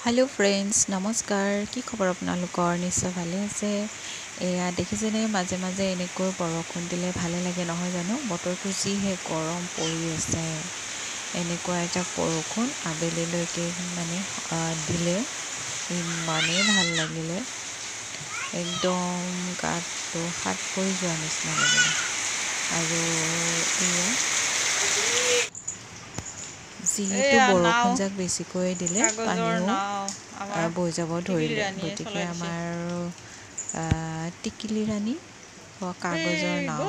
hello friends नमस्कार কি খবৰ আপোনালোকৰ নিশ্চয় ভালে আছে এয়া দেখিছেনে মাজে মাজে এনেকৈ বৰষুণ দিলে ভালে লাগে নহয় জানো বতৰটো যিহে গৰম পৰি আছে এনেকুৱা এটা বৰষুণ আবেলিলৈকে মানে দিলে ইমানেই ভাল লাগিলে একদম গাটো হাত পৰি যোৱা নিচিনা লাগিলে আৰু এয়া যিহেতু বৰষুণ যাক বেছিকৈ দিলে পানীও বৈ যাব ধৰিলে গতিকে আমাৰ টিকিলি ৰাণী কাগজৰ নাও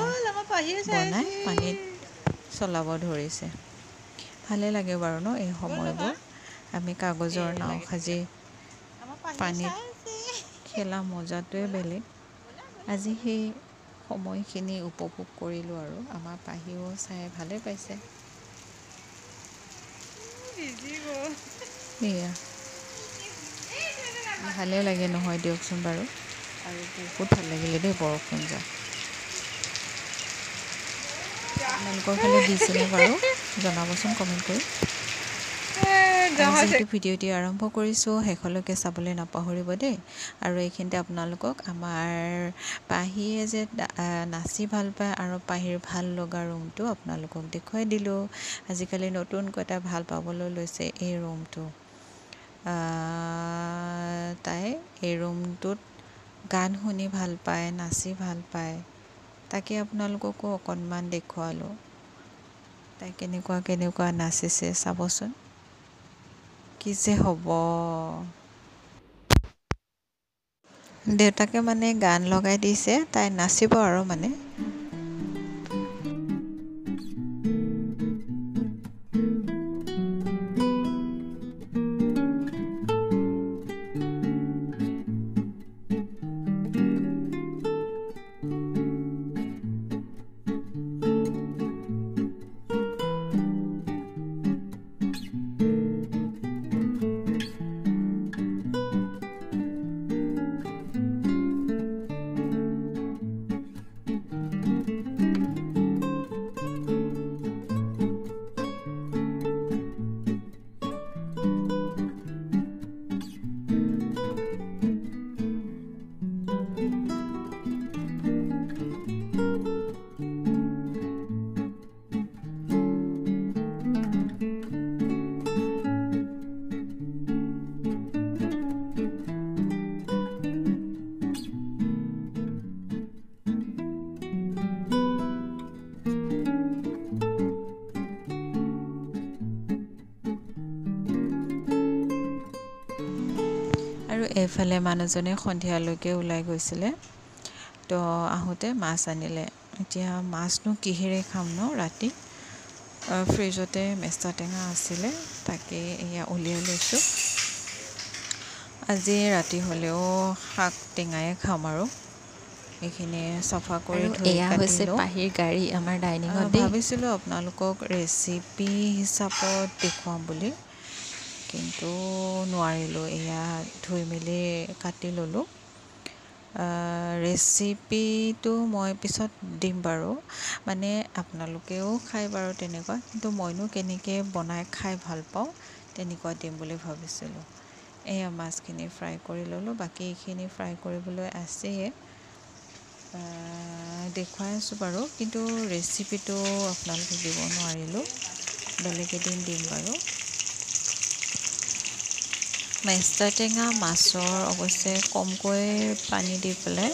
বনাই পানীত চলাব ধৰিছে ভালে লাগে বাৰু ন এই সময়বোৰ আমি কাগজৰ নাও সাজি পানীত খেলা মজাটোৱে বেলেগ আজি সেই সময়খিনি উপভোগ কৰিলোঁ আৰু আমাৰ পাহিও চাই ভালে পাইছে এয়া ভালে লাগে নহয় দিয়কচোন বাৰু আৰু বহুত ভাল লাগিলে দেই বৰষুণ যাক আপোনালোকৰ ফালে দিছেনে বাৰু জনাবচোন কমেণ্ট কৰি যিহেতু ভিডিঅ'টি আৰম্ভ কৰিছোঁ শেষলৈকে চাবলৈ নাপাহৰিব দেই আৰু এইখিনিতে আপোনালোকক আমাৰ পাহিয়ে যে নাচি ভাল পায় আৰু পাহিৰ ভাল লগা ৰুমটো আপোনালোকক দেখুৱাই দিলোঁ আজিকালি নতুনকৈ এটা ভাল পাবলৈ লৈছে এই ৰুমটো তাই এই ৰুমটোত গান শুনি ভাল পায় নাচি ভাল পায় তাকে আপোনালোককো অকণমান দেখুৱালোঁ তাই কেনেকুৱা নাচিছে চাবচোন কি যে হ'ব দেউতাকে মানে গান লগাই দিছে তাই নাচিব আৰু মানে আৰু এইফালে মানুহজনে সন্ধিয়ালৈকে ওলাই গৈছিলে তো আহোঁতে মাছ আনিলে এতিয়া মাছনো কিহেৰে খাম ন ৰাতি ফ্ৰিজতে মেষ্টা টেঙা আছিলে তাকে এয়া উলিয়াই লৈছোঁ আজি ৰাতি হ'লেও শাক টেঙাই খাম আৰু এইখিনি চফা কৰি ধুই এয়া হৈছে পাহিৰ গাড়ী আমাৰ ডাইনিঙত ভাবিছিলোঁ আপোনালোকক ৰেচিপি হিচাপত দেখুৱাম বুলি কিন্তু নোৱাৰিলোঁ এয়া ধুই মেলি কাটি ল'লোঁ ৰেচিপিটো মই পিছত দিম বাৰু মানে আপোনালোকেও খাই বাৰু তেনেকুৱা কিন্তু মইনো কেনেকৈ বনাই খাই ভাল পাওঁ তেনেকুৱা দিম বুলি ভাবিছিলোঁ এয়া মাছখিনি ফ্ৰাই কৰি ল'লোঁ বাকী এইখিনি ফ্ৰাই কৰিবলৈ আছেই দেখুৱাই আছোঁ বাৰু কিন্তু ৰেচিপিটো আপোনালোকক দিব নোৱাৰিলোঁ বেলেগ এদিন দিম বাৰু মেষ্টা টেঙা মাছৰ অৱশ্যে কমকৈ পানী দি পেলাই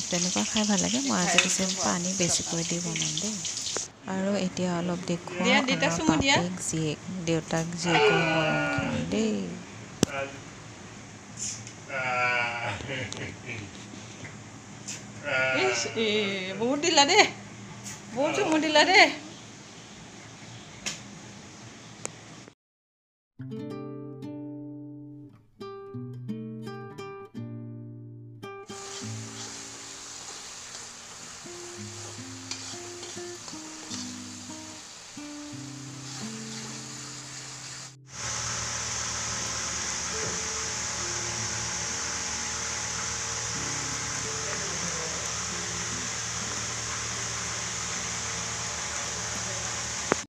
তেনেকুৱা খাই ভাল লাগে মই আজি পিছে পানী বেছিকৈ দি বনাম দেই আৰু এতিয়া অলপ দেখুৱাওঁ আমাৰ বাপেক জীয়েক দেউতাক জীয়েকৰ মৰমখিনি দেই বহুত দিলা দেই বহুত চুমু দিলা দেই